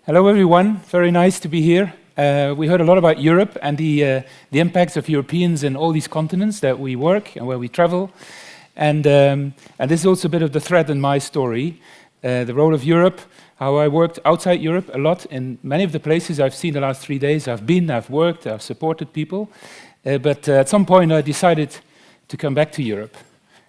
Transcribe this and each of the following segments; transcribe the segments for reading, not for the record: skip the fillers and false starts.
Hello, everyone. Very nice to be here. We heard a lot about Europe and the impacts of Europeans in all these continents that we work and where we travel. And this is also a bit of the thread in my story, the role of Europe, how I worked outside Europe a lot in many of the places I've seen the last 3 days. I've been, I've worked, I've supported people. But at some point I decided to come back to Europe.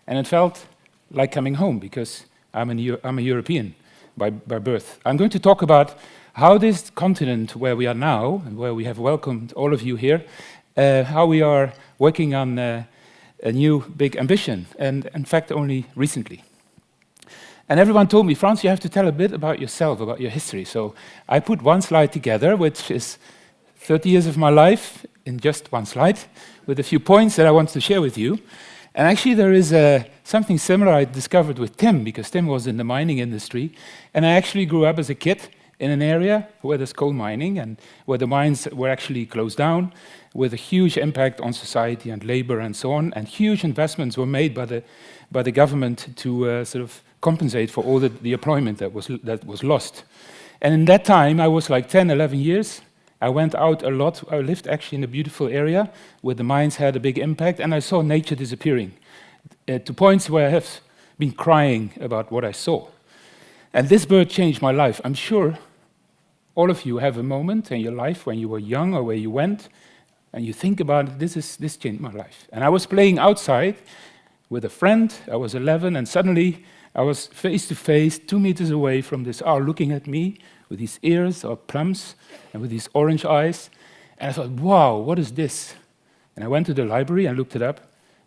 And it felt like coming home because I'm a European by birth. I'm going to talk about how this continent where we are now, and where we have welcomed all of you here, how we are working on a new big ambition, and in fact only recently. And everyone told me, Frans, you have to tell a bit about yourself, about your history. So I put one slide together, which is 30 years of my life in just one slide, with a few points that I want to share with you. And actually there is something similar I discovered with Tim, because Tim was in the mining industry, and I actually grew up as a kid in an area where there's coal mining and where the mines were actually closed down, with a huge impact on society and labor and so on, and huge investments were made by the government to sort of compensate for all the employment that was lost. And in that time, I was like 10, 11 years. I went out a lot. I lived actually in a beautiful area where the mines had a big impact, and I saw nature disappearing to points where I have been crying about what I saw. And this bird changed my life. I'm sure all of you have a moment in your life when you were young or where you went, and you think about it, this changed my life. And I was playing outside with a friend. I was 11, and suddenly I was face to face, 2 meters away from this owl looking at me with these ears or plums and with these orange eyes. And I thought, wow, what is this? And I went to the library and looked it up,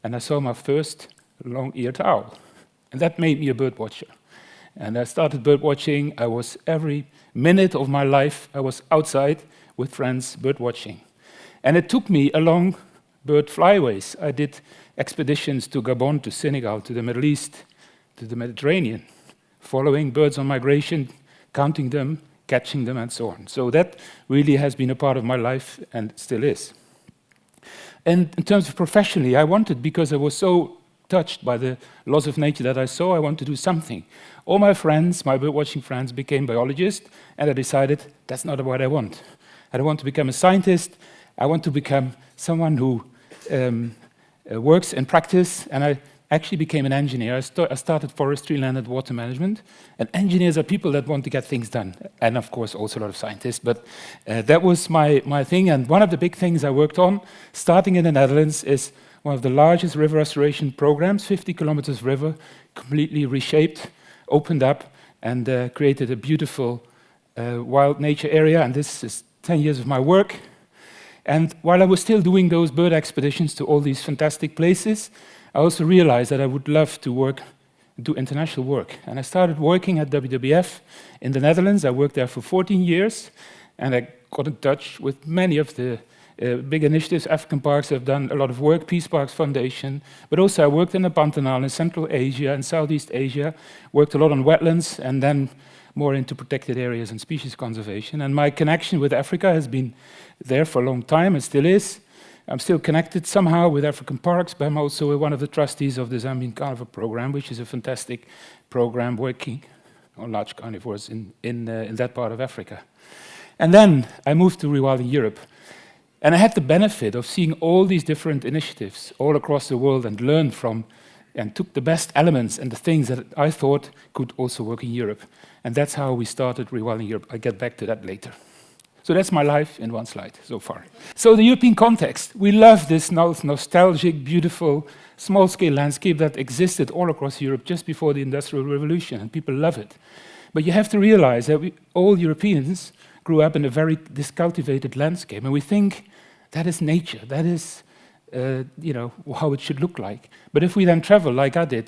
and I saw my first long-eared owl. And that made me a bird watcher. And I started bird watching. I was every minute of my life, I was outside with friends bird watching. And it took me along bird flyways. I did expeditions to Gabon, to Senegal, to the Middle East, to the Mediterranean, following birds on migration, counting them, catching them, and so on. So that really has been a part of my life and still is. And in terms of professionally, I wanted, because I was so touched by the loss of nature that I saw, I want to do something. All my friends, my birdwatching friends, became biologists, and I decided that's not what I want. I don't want to become a scientist. I want to become someone who works in practice, and I actually became an engineer. I started forestry, land and water management, and engineers are people that want to get things done, and of course also a lot of scientists, but that was my thing. And one of the big things I worked on, starting in the Netherlands, is one of the largest river restoration programs, 50 kilometers of river, completely reshaped, opened up, and created a beautiful wild nature area. And this is 10 years of my work. And while I was still doing those bird expeditions to all these fantastic places, I also realized that I would love to do international work. And I started working at WWF in the Netherlands. I worked there for 14 years, and I got in touch with many of the big initiatives. African Parks have done a lot of work, Peace Parks Foundation, but also I worked in the Pantanal in Central Asia and Southeast Asia, worked a lot on wetlands, and then more into protected areas and species conservation. And my connection with Africa has been there for a long time, and still is. I'm still connected somehow with African Parks, but I'm also one of the trustees of the Zambian Carnivore Program, which is a fantastic program working on large carnivores in that part of Africa. And then I moved to Rewilding Europe. And I had the benefit of seeing all these different initiatives all across the world and learned from and took the best elements and the things that I thought could also work in Europe. And that's how we started Rewilding Europe. I'll get back to that later. So that's my life in one slide so far. So the European context. We love this nostalgic, beautiful, small-scale landscape that existed all across Europe just before the Industrial Revolution, and people love it. But you have to realize that all Europeans grew up in a very discultivated landscape, and we think that is nature, that is how it should look like. But if we then travel, like I did,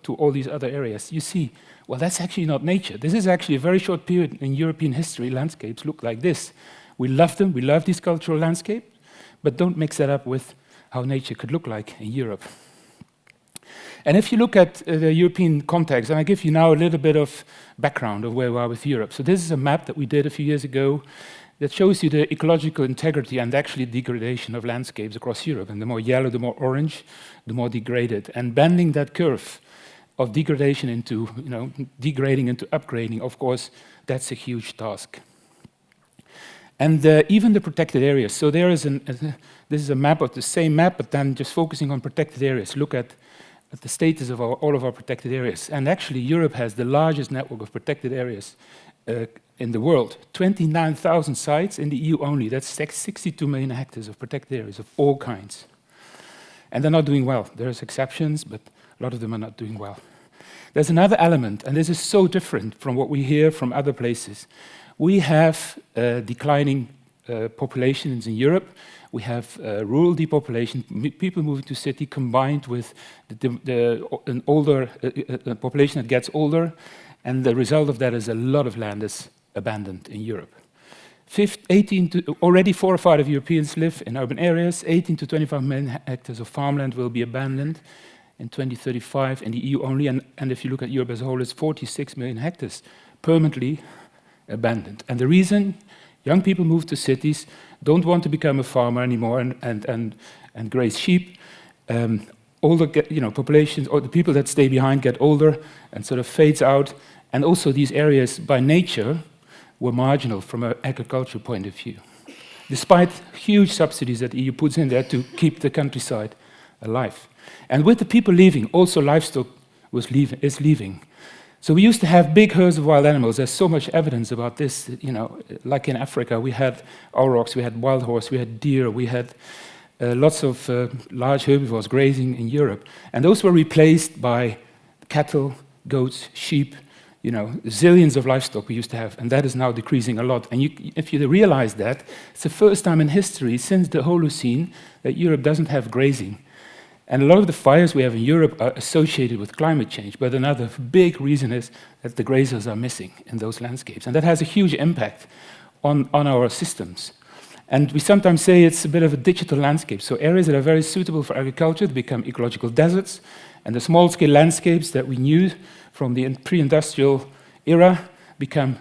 to all these other areas, you see, well, that's actually not nature. This is actually a very short period in European history. Landscapes look like this. We love them, we love these cultural landscapes, but don't mix that up with how nature could look like in Europe. And if you look at the European context, and I give you now a little bit of background of where we are with Europe. So this is a map that we did a few years ago that shows you the ecological integrity and actually degradation of landscapes across Europe. And the more yellow, the more orange, the more degraded. And bending that curve of degradation into, degrading into upgrading, of course, that's a huge task. And even the protected areas. So there is this is a map of the same map, but then just focusing on protected areas. Look at the status of all of our protected areas. And actually, Europe has the largest network of protected areas in the world. 29,000 sites in the EU only. That's 62 million hectares of protected areas of all kinds. And they're not doing well. There's exceptions, but a lot of them are not doing well. There's another element, and this is so different from what we hear from other places. We have declining populations in Europe. We have rural depopulation, people moving to city, combined with an older population that gets older, and the result of that is a lot of land is abandoned in Europe. Already 4 or 5 Europeans live in urban areas. 18 to 25 million hectares of farmland will be abandoned in 2035 in the EU only, and if you look at Europe as a whole, it's 46 million hectares permanently abandoned. And the reason young people move to cities, don't want to become a farmer anymore and graze sheep. Older populations, or the people that stay behind get older and sort of fades out. And also these areas by nature were marginal from an agricultural point of view, despite huge subsidies that the EU puts in there to keep the countryside alive. And with the people leaving, also livestock is leaving. So we used to have big herds of wild animals. There's so much evidence about this. Like in Africa, we had aurochs, we had wild horse, we had deer, we had lots of large herbivores grazing in Europe. And those were replaced by cattle, goats, sheep, zillions of livestock we used to have, and that is now decreasing a lot. And if you realize that, it's the first time in history since the Holocene that Europe doesn't have grazing. And a lot of the fires we have in Europe are associated with climate change, but another big reason is that the grazers are missing in those landscapes. And that has a huge impact on our systems. And we sometimes say it's a bit of a digital landscape. So areas that are very suitable for agriculture become ecological deserts, and the small-scale landscapes that we knew from the pre-industrial era become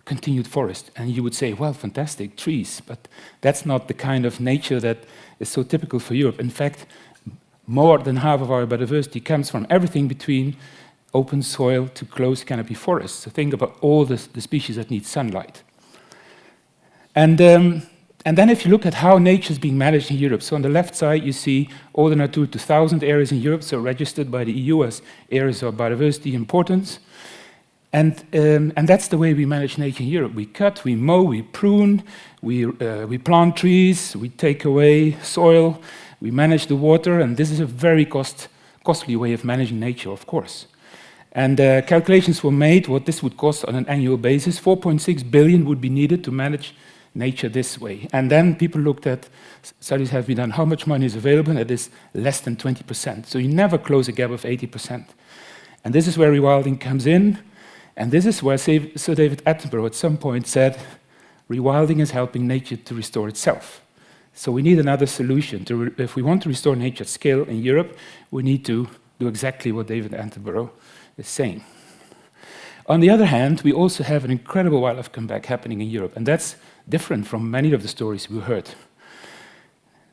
continued forest. And you would say, well, fantastic, trees, but that's not the kind of nature that is so typical for Europe. In fact, more than half of our biodiversity comes from everything between open soil to closed canopy forests. So think about all the species that need sunlight. And then if you look at how nature is being managed in Europe, so on the left side you see all the Natura 2000 areas in Europe, so registered by the EU as areas of biodiversity importance. And that's the way we manage nature in Europe. We cut, we mow, we prune, we plant trees, we take away soil, we manage the water, and this is a very costly way of managing nature, of course. And calculations were made what this would cost on an annual basis. 4.6 billion would be needed to manage nature this way. And then people looked at, studies have been done, how much money is available, and it is less than 20%. So you never close a gap of 80%. And this is where rewilding comes in, and this is where Sir David Attenborough at some point said, rewilding is helping nature to restore itself. So we need another solution. If we want to restore nature at scale in Europe, we need to do exactly what David Attenborough is saying. On the other hand, we also have an incredible wildlife comeback happening in Europe, and that's different from many of the stories we heard.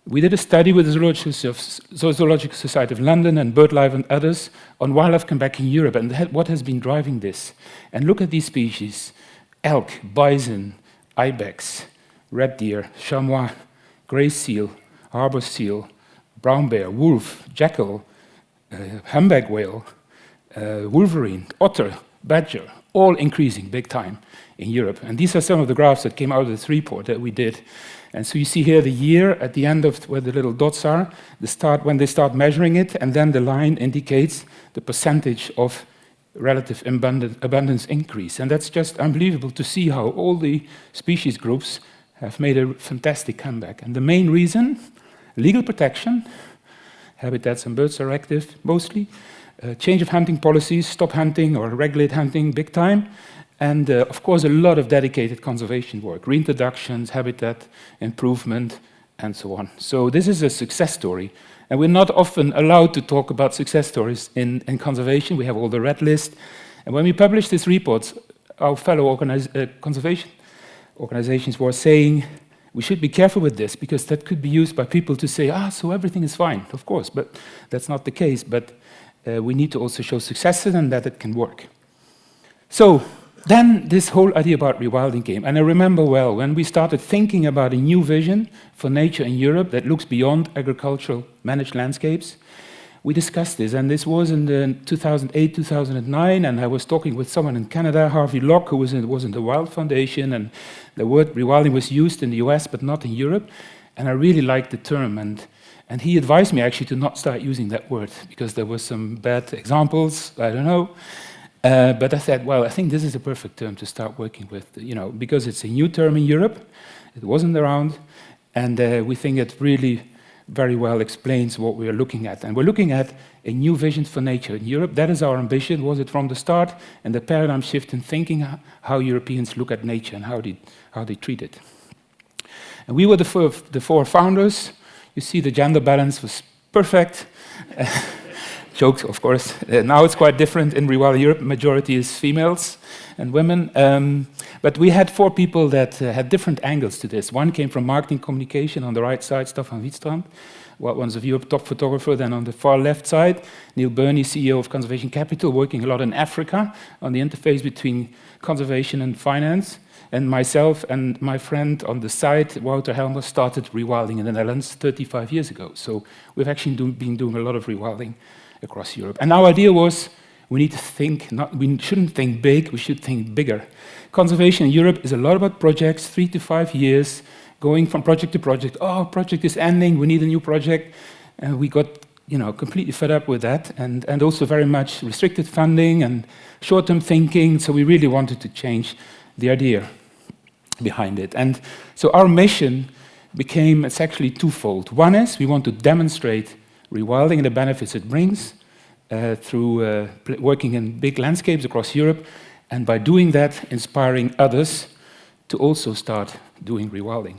We did a study with the Zoological Society of London and BirdLife and others on wildlife comeback in Europe and what has been driving this. And look at these species: elk, bison, ibex, red deer, chamois, grey seal, harbor seal, brown bear, wolf, jackal, humpback whale, wolverine, otter, badger, all increasing big time in Europe. And these are some of the graphs that came out of this report that we did. And so you see here the year at the end of where the little dots are, when they start measuring it, and then the line indicates the percentage of relative abundance increase. And that's just unbelievable to see how all the species groups have made a fantastic comeback. And the main reason, legal protection, habitats and birds are active mostly, change of hunting policies, stop hunting or regulate hunting big time, and of course a lot of dedicated conservation work, reintroductions, habitat improvement, and so on. So this is a success story, and we're not often allowed to talk about success stories in conservation. We have all the red list, and when we published this report, our fellow conservation organizations were saying we should be careful with this because that could be used by people to say, so everything is fine, of course, but that's not the case. But we need to also show successes and that it can work. So Then this whole idea about rewilding came, and I remember well when we started thinking about a new vision for nature in Europe that looks beyond agricultural managed landscapes. We discussed this, and this was in 2008, 2009, and I was talking with someone in Canada, Harvey Locke, who was in the Wild Foundation, and the word rewilding was used in the US, but not in Europe, and I really liked the term, and he advised me actually to not start using that word, because there were some bad examples, I don't know, but I said, well, I think this is a perfect term to start working with, because it's a new term in Europe, it wasn't around, and we think it really very well explains what we are looking at. And we're looking at a new vision for nature in Europe. That is our ambition, was it from the start, and the paradigm shift in thinking how Europeans look at nature and how they treat it. And we were the four founders. You see the gender balance was perfect. Jokes, of course. Now it's quite different in Rewilding Europe. Majority is females and women. But we had four people that had different angles to this. One came from marketing communication on the right side, Stefan Wietstrand, one's of Europe top photographer. Then on the far left side, Neil Burney, CEO of Conservation Capital, working a lot in Africa on the interface between conservation and finance. And myself and my friend on the side, Wouter Helmer, started rewilding in the Netherlands 35 years ago. So we've actually been doing a lot of rewilding across Europe. And our idea was we need to think, we shouldn't think big, we should think bigger. Conservation in Europe is a lot about projects, 3 to 5 years, going from project to project. Oh, project is ending, we need a new project. And we got completely fed up with that, and also very much restricted funding and short-term thinking, so we really wanted to change the idea behind it. And so our mission became, it's actually twofold. One is we want to demonstrate rewilding and the benefits it brings through working in big landscapes across Europe, and by doing that, inspiring others to also start doing rewilding.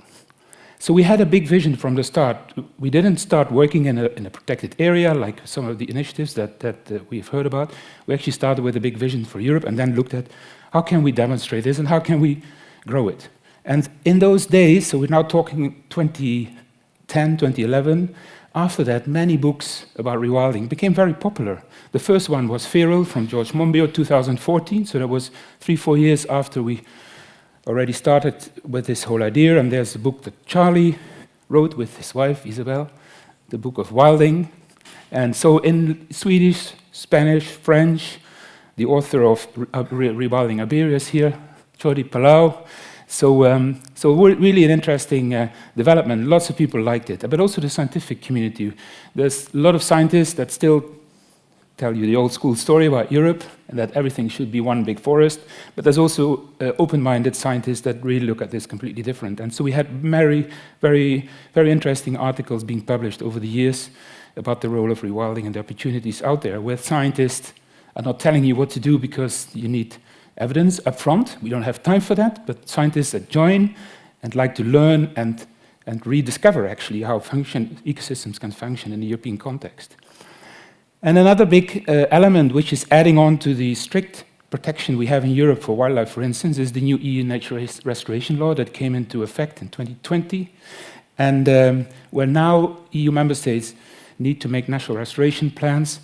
So we had a big vision from the start. We didn't start working in a protected area like some of the initiatives that we've heard about. We actually started with a big vision for Europe and then looked at how can we demonstrate this and how can we grow it. And in those days, so we're now talking 2010, 2011, after that, many books about rewilding became very popular. The first one was Feral from George Monbiot, 2014, so that was 3-4 years after we already started with this whole idea. And there's a book that Charlie wrote with his wife, Isabel, the book of Wilding. And so in Swedish, Spanish, French, the author of Rewilding Iberia is here, Jordi Palau. So really an interesting development. Lots of people liked it, but also the scientific community. There's a lot of scientists that still tell you the old school story about Europe and that everything should be one big forest, but there's also open-minded scientists that really look at this completely different. And so we had very, very interesting articles being published over the years about the role of rewilding and the opportunities out there, where scientists are not telling you what to do because you need evidence up front. We don't have time for that, but scientists that join and like to learn and rediscover actually how ecosystems can function in the European context. And another big element which is adding on to the strict protection we have in Europe for wildlife, for instance, is the new EU nature restoration law that came into effect in 2020, and where now EU member states need to make national restoration plans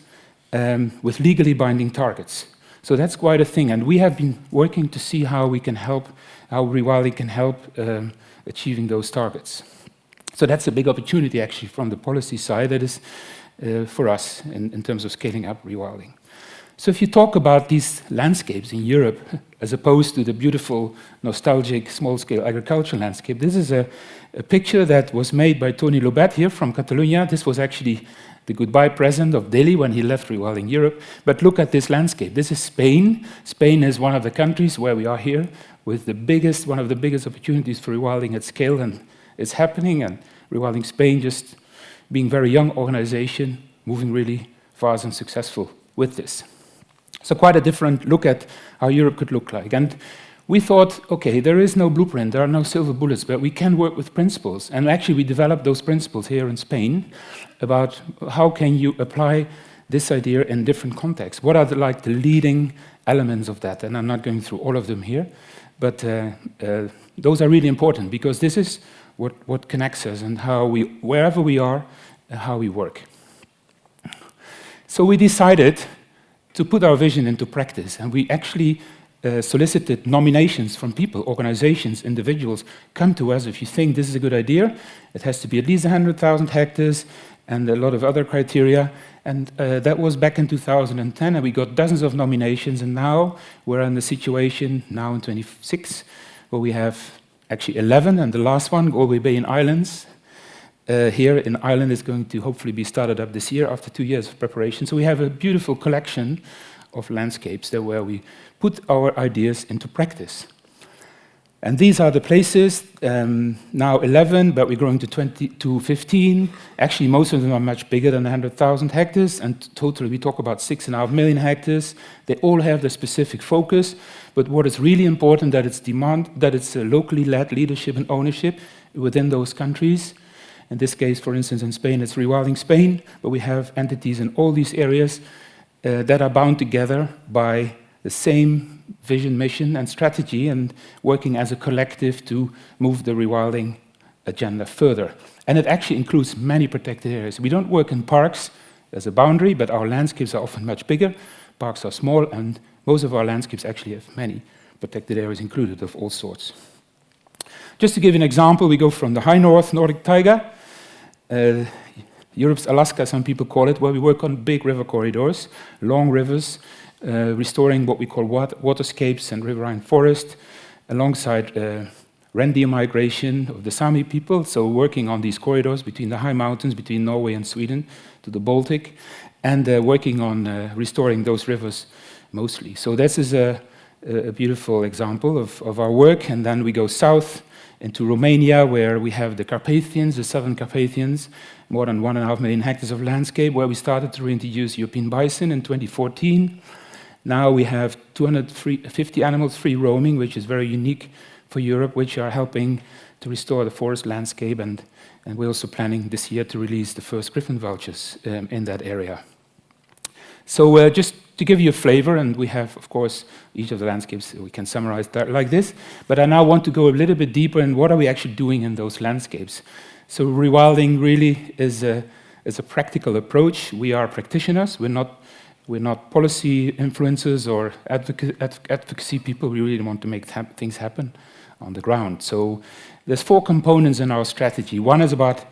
with legally binding targets. So that's quite a thing, and we have been working to see how we can help, how rewilding can help achieving those targets. So that's a big opportunity actually from the policy side that is for us in terms of scaling up rewilding. So if you talk about these landscapes in Europe, as opposed to the beautiful, nostalgic, small-scale agricultural landscape, this is a picture that was made by Tony Lobet here from Catalonia. This was actually the goodbye present of Delhi when he left Rewilding Europe. But look at this landscape. This is Spain. Spain is one of the countries where we are here with one of the biggest opportunities for rewilding at scale, and it's happening. And Rewilding Spain, just being a very young organization, moving really fast and successful with this. So quite a different look at how Europe could look like. And we thought, okay, there is no blueprint, there are no silver bullets, but we can work with principles. And actually we developed those principles here in Spain about how can you apply this idea in different contexts. What are the leading elements of that? And I'm not going through all of them here, but those are really important because this is what connects us and how we, wherever we are, how we work. So we decided to put our vision into practice, and we actually solicited nominations from people, organizations, individuals. Come to us if you think this is a good idea. It has to be at least 100,000 hectares and a lot of other criteria. And that was back in 2010, and we got dozens of nominations. And now we're in the situation, now in 26, where we have actually 11, and the last one, Galway Bay and Islands, here in Ireland is going to hopefully be started up this year after 2 years of preparation. So we have a beautiful collection of landscapes there where we put our ideas into practice. And these are the places, now 11, but we're growing to 15. Actually, most of them are much bigger than 100,000 hectares, and totally we talk about 6.5 million hectares. They all have their specific focus, but what is really important that it's a locally led leadership and ownership within those countries. In this case, for instance, in Spain, it's Rewilding Spain, but we have entities in all these areas that are bound together by the same vision, mission, and strategy, and working as a collective to move the rewilding agenda further. And it actually includes many protected areas. We don't work in parks as a boundary, but our landscapes are often much bigger. Parks are small, and most of our landscapes actually have many protected areas included of all sorts. Just to give you an example, we go from the high north, Nordic taiga, Europe's Alaska, some people call it, where we work on big river corridors, long rivers, restoring what we call waterscapes and riverine forest, alongside reindeer migration of the Sami people, so working on these corridors between the high mountains, between Norway and Sweden, to the Baltic, and working on restoring those rivers mostly. So this is a beautiful example of our work, and then we go south into Romania, where we have the Carpathians, the southern Carpathians, more than 1.5 million hectares of landscape, where we started to reintroduce European bison in 2014. Now we have 250 animals free roaming, which is very unique for Europe, which are helping to restore the forest landscape, and we're also planning this year to release the first griffon vultures in that area. So just to give you a flavor, and we have, of course, each of the landscapes, we can summarize that like this, but I now want to go a little bit deeper in what are we actually doing in those landscapes. So rewilding really is a practical approach. We are practitioners. We're not policy influencers or advocacy people. We really want to make things happen on the ground. So there's 4 components in our strategy. One is about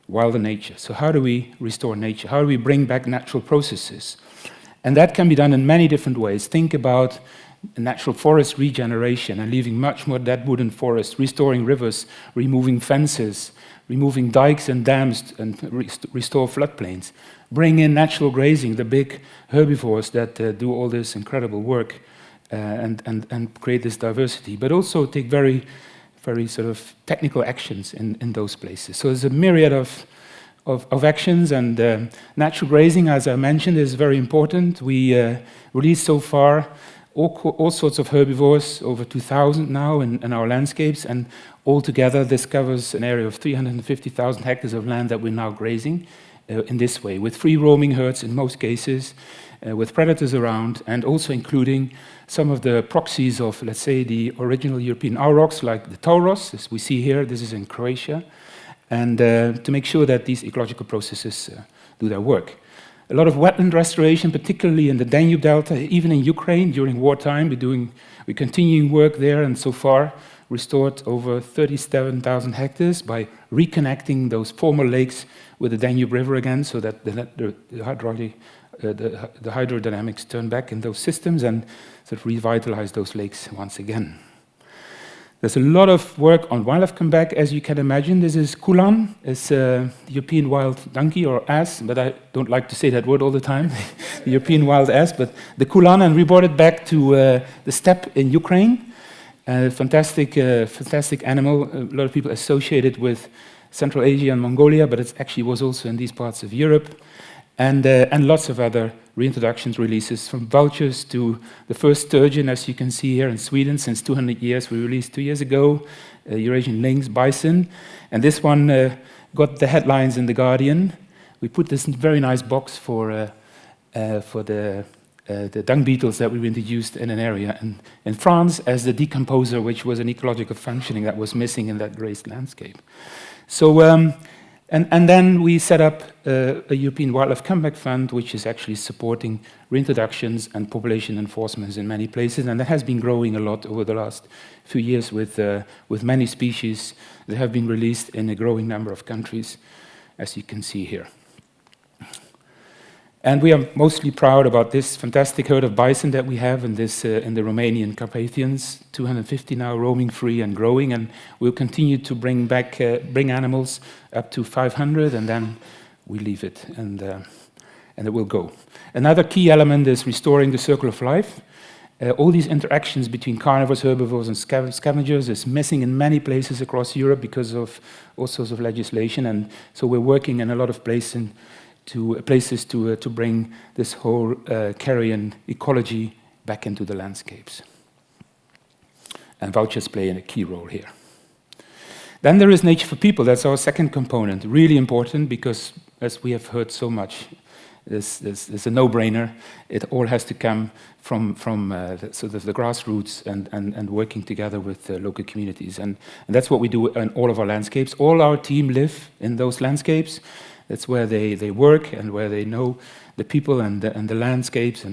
wilder nature. So how do we restore nature? How do we bring back natural processes? And that can be done in many different ways. Think about natural forest regeneration and leaving much more deadwood and forest, restoring rivers, removing fences, removing dikes and dams, and restore floodplains. Bring in natural grazing, the big herbivores that do all this incredible work and create this diversity, but also take very, very sort of technical actions in those places. So there's a myriad of actions, and natural grazing, as I mentioned, is very important. We released so far all sorts of herbivores, over 2,000 now in our landscapes, and altogether this covers an area of 350,000 hectares of land that we're now grazing in this way, with free roaming herds in most cases, with predators around, and also including some of the proxies of, let's say, the original European aurochs, like the tauros, as we see here. This is in Croatia, and to make sure that these ecological processes do their work. A lot of wetland restoration, particularly in the Danube Delta, even in Ukraine during wartime. We're continuing work there, and so far restored over 37,000 hectares by reconnecting those former lakes with the Danube River again, so that the hydrodynamics turn back in those systems and sort of revitalize those lakes once again. There's a lot of work on wildlife comeback, as you can imagine. This is Kulan. It's the European wild donkey, or ass, but I don't like to say that word all the time, the European wild ass, but the Kulan, and we brought it back to the steppe in Ukraine. Fantastic animal. A lot of people associate it with Central Asia and Mongolia, but it actually was also in these parts of Europe. And lots of other reintroductions, releases, from vultures to the first sturgeon, as you can see here in Sweden, since 200 years. We released 2 years ago, Eurasian lynx, bison, and this one got the headlines in The Guardian. We put this very nice box for the dung beetles that we introduced in an area in France as the decomposer, which was an ecological functioning that was missing in that grazed landscape. So And then we set up a European Wildlife Comeback Fund, which is actually supporting reintroductions and population enforcements in many places, and that has been growing a lot over the last few years with many species that have been released in a growing number of countries, as you can see here. And we are mostly proud about this fantastic herd of bison that we have in the Romanian Carpathians, 250 now roaming free and growing, and we'll continue to bring animals up to 500, and then we leave it, and it will go. Another key element is restoring the circle of life. All these interactions between carnivores, herbivores, and scavengers is missing in many places across Europe because of all sorts of legislation, and so we're working in a lot of places to bring this whole carrion ecology back into the landscapes. And vouchers play a key role here. Then there is nature for people. That's our second component, really important because, as we have heard so much, this is a no-brainer. It all has to come from sort of the grassroots and working together with local communities. And that's what we do in all of our landscapes. All our team live in those landscapes. That's where they work and where they know the people and the landscapes.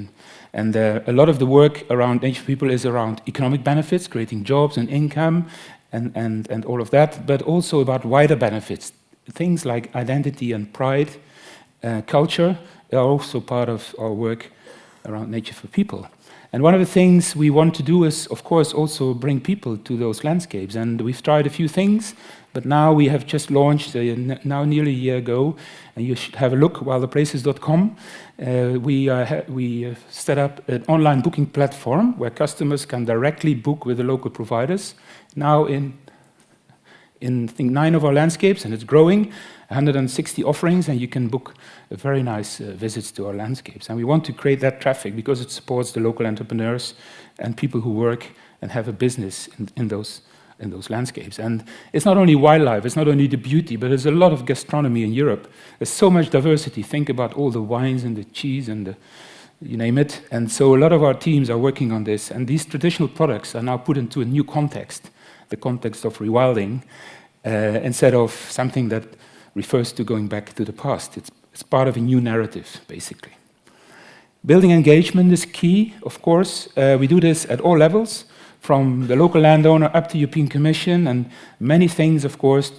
And a lot of the work around nature for people is around economic benefits, creating jobs and income and all of that, but also about wider benefits. Things like identity and pride, culture are also part of our work around nature for people. And one of the things we want to do is, of course, also bring people to those landscapes. And we've tried a few things, but now we have just launched, now nearly a year ago, and you should have a look, wildtheplaces.com. We set up an online booking platform where customers can directly book with the local providers. Now in I think 9 of our landscapes, and it's growing, 160 offerings, and you can book very nice visits to our landscapes. And we want to create that traffic because it supports the local entrepreneurs and people who work and have a business in those landscapes. And it's not only wildlife, it's not only the beauty, but there's a lot of gastronomy in Europe. There's so much diversity. Think about all the wines and the cheese and the, you name it. And so a lot of our teams are working on this. And these traditional products are now put into a new context, the context of rewilding, instead of something that refers to going back to the past. It's part of a new narrative, basically. Building engagement is key, of course. We do this at all levels, from the local landowner up to European Commission, and many things, of course.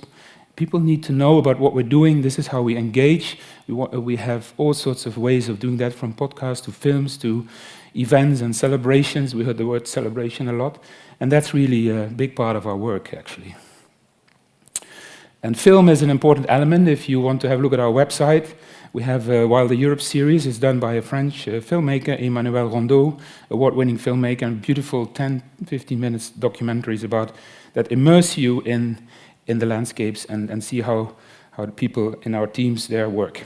People need to know about what we're doing. This is how we engage. We have all sorts of ways of doing that, from podcasts to films to events and celebrations. We heard the word celebration a lot, and that's really a big part of our work, actually. And film is an important element. If you want to have a look at our website, we have a Rewilding Europe series. It's done by a French filmmaker, Emmanuel Rondeau, award-winning filmmaker, and beautiful 10-15 minutes documentaries about that immerse you in the landscapes and see how the people in our teams there work.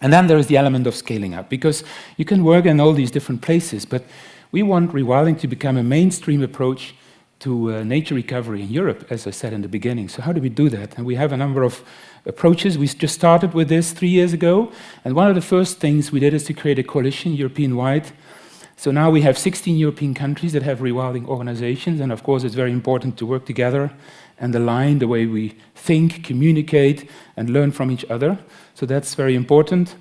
And then there is the element of scaling up, because you can work in all these different places, but we want rewilding to become a mainstream approach to nature recovery in Europe, as I said in the beginning. So how do we do that? And we have a number of approaches. We just started with this 3 years ago, and one of the first things we did is to create a coalition, European-wide. So now we have 16 European countries that have rewilding organizations, and of course it's very important to work together and align the way we think, communicate, and learn from each other. So that's very important.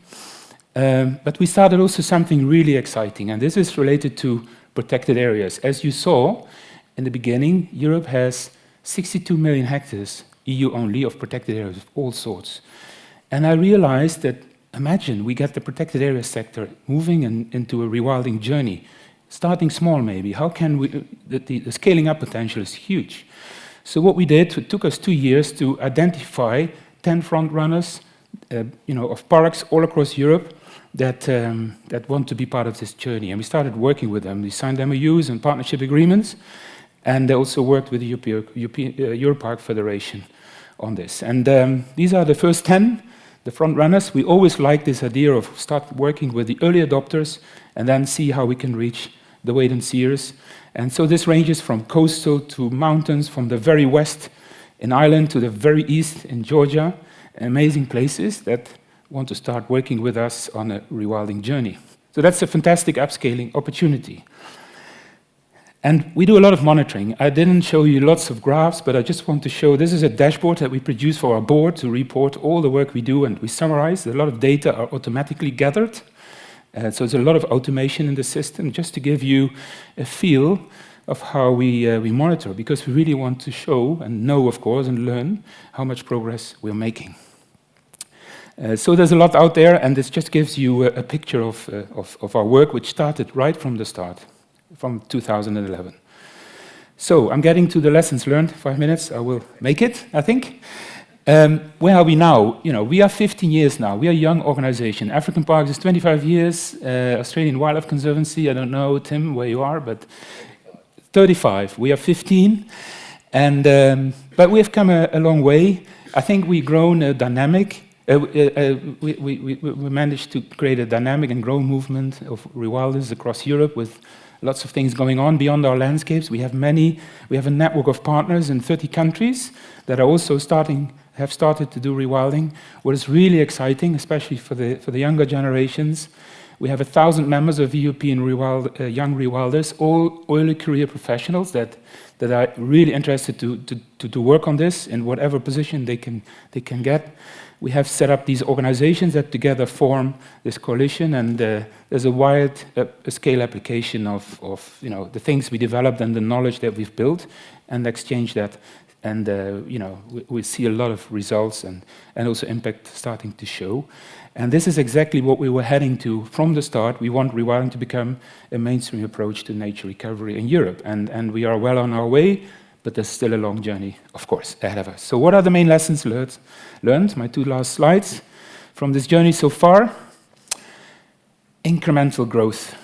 But we started also something really exciting, and this is related to protected areas. As you saw, in the beginning, Europe has 62 million hectares, EU only, of protected areas of all sorts. And I realized that, imagine, we get the protected area sector moving into a rewilding journey, starting small maybe. How can we, the scaling up potential is huge. So what we did, it took us 2 years to identify 10 front runners of parks all across Europe that want to be part of this journey. And we started working with them. We signed MOUs and partnership agreements, and they also worked with the Europark Federation on this. And these are the first 10, the front runners. We always like this idea of start working with the early adopters and then see how we can reach the wait and seers. And so this ranges from coastal to mountains, from the very west in Ireland to the very east in Georgia. Amazing places that want to start working with us on a rewilding journey. So that's a fantastic upscaling opportunity. And we do a lot of monitoring. I didn't show you lots of graphs, but I just want to show this is a dashboard that we produce for our board to report all the work we do, and we summarize. A lot of data are automatically gathered. So there's a lot of automation in the system, just to give you a feel of how we monitor, because we really want to show and know, of course, and learn how much progress we're making. So there's a lot out there, and this just gives you a picture of our work, which started right from the start, from 2011. So I'm getting to the lessons learned. 5 minutes, I will make it, I think. Where are we now? You know, we are 15 years now. We are a young organization. African Parks is 25 years. Australian Wildlife Conservancy, I don't know, Tim, where you are, but 35. We are 15. And, but we've come a long way. I think we've grown a dynamic. We managed to create a dynamic and growing movement of rewilders across Europe with lots of things going on beyond our landscapes. We have a network of partners in 30 countries that are also have started to do rewilding. What is really exciting, especially for the younger generations, we have 1,000 members of European young rewilders, all early career professionals that are really interested to work on this in whatever position they can get. We have set up these organizations that together form this coalition, and there's a wide scale application of the things we developed and the knowledge that we've built, and exchange that. And we see a lot of results and also impact starting to show. And this is exactly what we were heading to from the start. We want rewilding to become a mainstream approach to nature recovery in Europe, and we are well on our way. But there's still a long journey, of course, ahead of us. So what are the main lessons learned? My 2 last slides from this journey so far. Incremental growth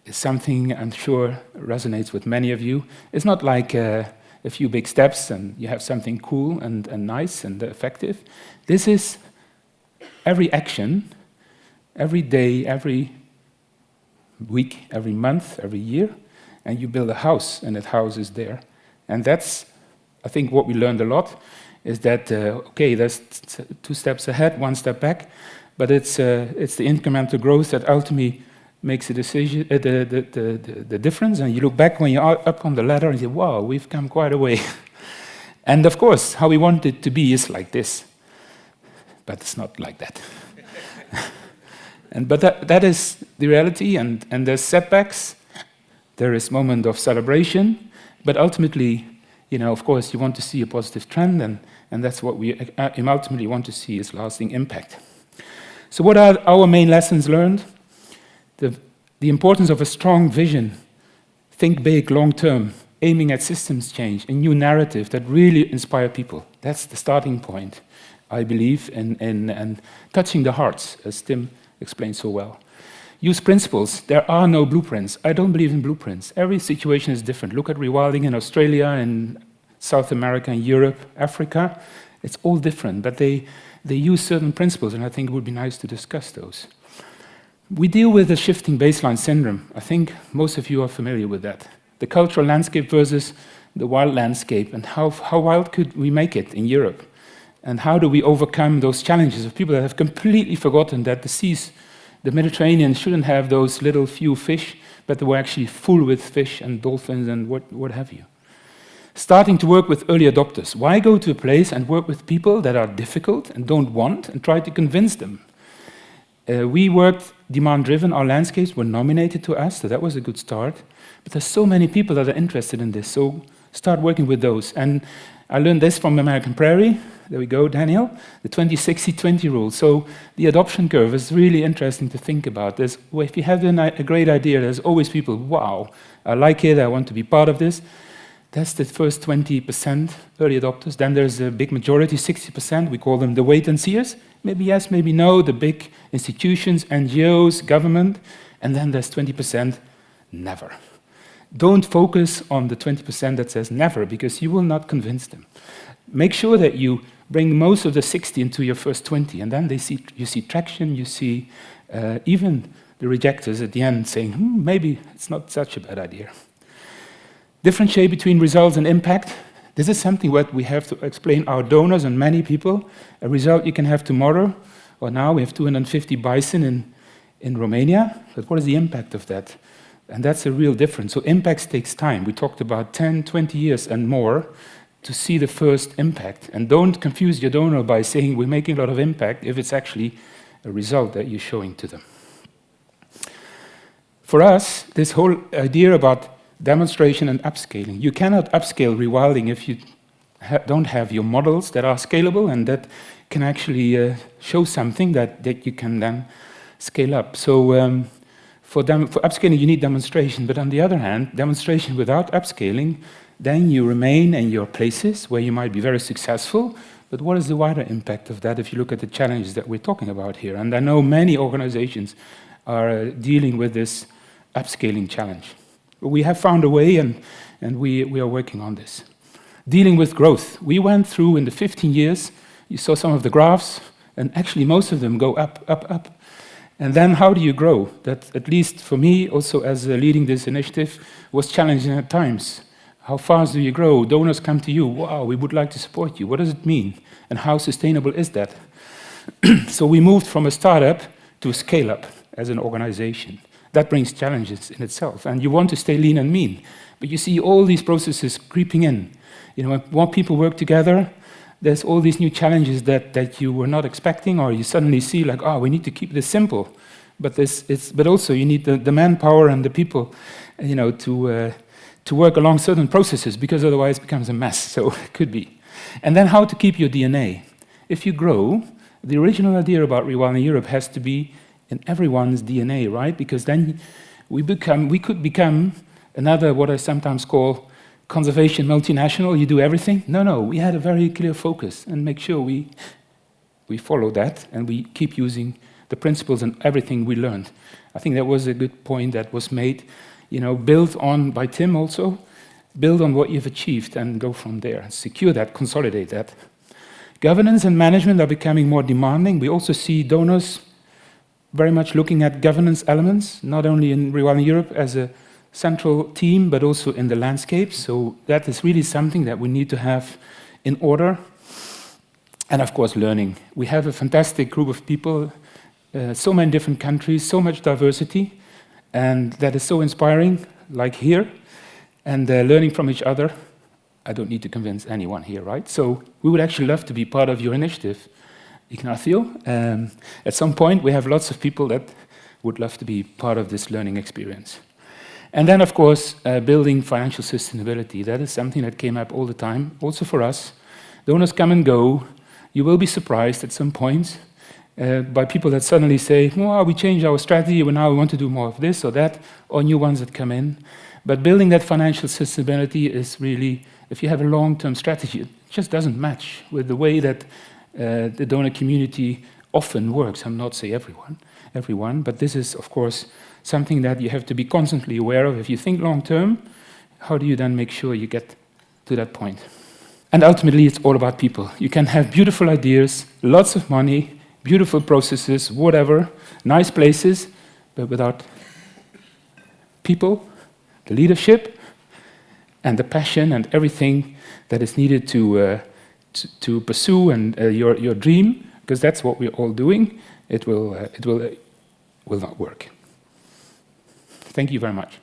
is something I'm sure resonates with many of you. It's not like a few big steps and you have something cool and nice and effective. This is every action, every day, every week, every month, every year, and you build a house, and that house is there. And that's, I think, what we learned a lot, is that, okay, there's 2 steps ahead, 1 step back, but it's the incremental growth that ultimately makes a decision, the difference. And you look back when you're up on the ladder and you say, wow, we've come quite a way. And of course, how we want it to be is like this, but it's not like that. But that is the reality, and there's setbacks, there is moment of celebration. But ultimately, of course, you want to see a positive trend, and that's what we ultimately want to see is lasting impact. So what are our main lessons learned? The importance of a strong vision, think big, long-term, aiming at systems change, a new narrative that really inspire people. That's the starting point, I believe, and touching the hearts, as Tim explained so well. Use principles. There are no blueprints. I don't believe in blueprints. Every situation is different. Look at rewilding in Australia, in South America, in Europe, Africa. It's all different, but they use certain principles, and I think it would be nice to discuss those. We deal with the shifting baseline syndrome. I think most of you are familiar with that. The cultural landscape versus the wild landscape, and how wild could we make it in Europe? And how do we overcome those challenges of people that have completely forgotten that the seas, the Mediterranean, shouldn't have those little few fish, but they were actually full with fish and dolphins and what have you. Starting to work with early adopters. Why go to a place and work with people that are difficult and don't want, and try to convince them? We worked demand-driven. Our landscapes were nominated to us, so that was a good start. But there's so many people that are interested in this, so start working with those. And I learned this from American Prairie. There we go, Daniel. The 20-60-20 rule. So the adoption curve is really interesting to think about. If you have a great idea, there's always people, wow, I like it, I want to be part of this. That's the first 20% early adopters. Then there's a big majority, 60%. We call them the wait-and-seers. Maybe yes, maybe no, the big institutions, NGOs, government. And then there's 20% never. Don't focus on the 20% that says never, because you will not convince them. Make sure that you bring most of the 60 into your first 20, and then you see traction, you see even the rejectors at the end saying, maybe it's not such a bad idea. Differentiate between results and impact. This is something that we have to explain our donors and many people. A result you can have tomorrow, or now we have 250 bison in Romania, but what is the impact of that? And that's a real difference. So impacts takes time. We talked about 10, 20 years and more to see the first impact. And don't confuse your donor by saying we're making a lot of impact if it's actually a result that you're showing to them. For us, this whole idea about demonstration and upscaling, you cannot upscale rewilding if you don't have your models that are scalable and that can actually show something that you can then scale up. So for upscaling, you need demonstration. But on the other hand, demonstration without upscaling, then you remain in your places where you might be very successful. But what is the wider impact of that if you look at the challenges that we're talking about here? And I know many organizations are dealing with this upscaling challenge. But we have found a way, and we are working on this. Dealing with growth. We went through in the 15 years, you saw some of the graphs, and actually most of them go up, up, up. And then how do you grow? That, at least for me, also as leading this initiative, was challenging at times. How fast do you grow? Donors come to you, wow, we would like to support you. What does it mean? And how sustainable is that? So we moved from a startup to a scale-up as an organization. That brings challenges in itself. And you want to stay lean and mean. But you see all these processes creeping in. You know, when more people work together, there's all these new challenges that you were not expecting, or you suddenly see like, oh, we need to keep this simple. But also you need the manpower and the people, you know, to work along certain processes, because otherwise it becomes a mess. So it could be. And then how to keep your DNA. If you grow, the original idea about Rewilding Europe has to be in everyone's DNA, right? Because then we could become another, what I sometimes call, conservation multinational. You do everything. No, we had a very clear focus and make sure we follow that and we keep using the principles and everything we learned. I think that was a good point that was made, you know, built on by Tim also, build on what you've achieved and go from there, secure that, consolidate that. Governance and management are becoming more demanding. We also see donors very much looking at governance elements, not only in Rewilding Europe as a central team, but also in the landscape. So that is really something that we need to have in order. And of course, learning. We have a fantastic group of people, so many different countries, so much diversity, and that is so inspiring, like here, and learning from each other. I don't need to convince anyone here, right? So we would actually love to be part of your initiative, Ignacio. At some point, we have lots of people that would love to be part of this learning experience. And then, of course, building financial sustainability. That is something that came up all the time, also for us. Donors come and go. You will be surprised at some point by people that suddenly say, well, we changed our strategy, and now we want to do more of this or that, or new ones that come in. But building that financial sustainability is really, if you have a long-term strategy, it just doesn't match with the way that the donor community often works. I'm not saying everyone, but this is, of course, something that you have to be constantly aware of. If you think long-term, how do you then make sure you get to that point? And ultimately, it's all about people. You can have beautiful ideas, lots of money, beautiful processes, whatever, nice places, but without people, the leadership, and the passion and everything that is needed to pursue and your dream, because that's what we're all doing, it will not work. Thank you very much.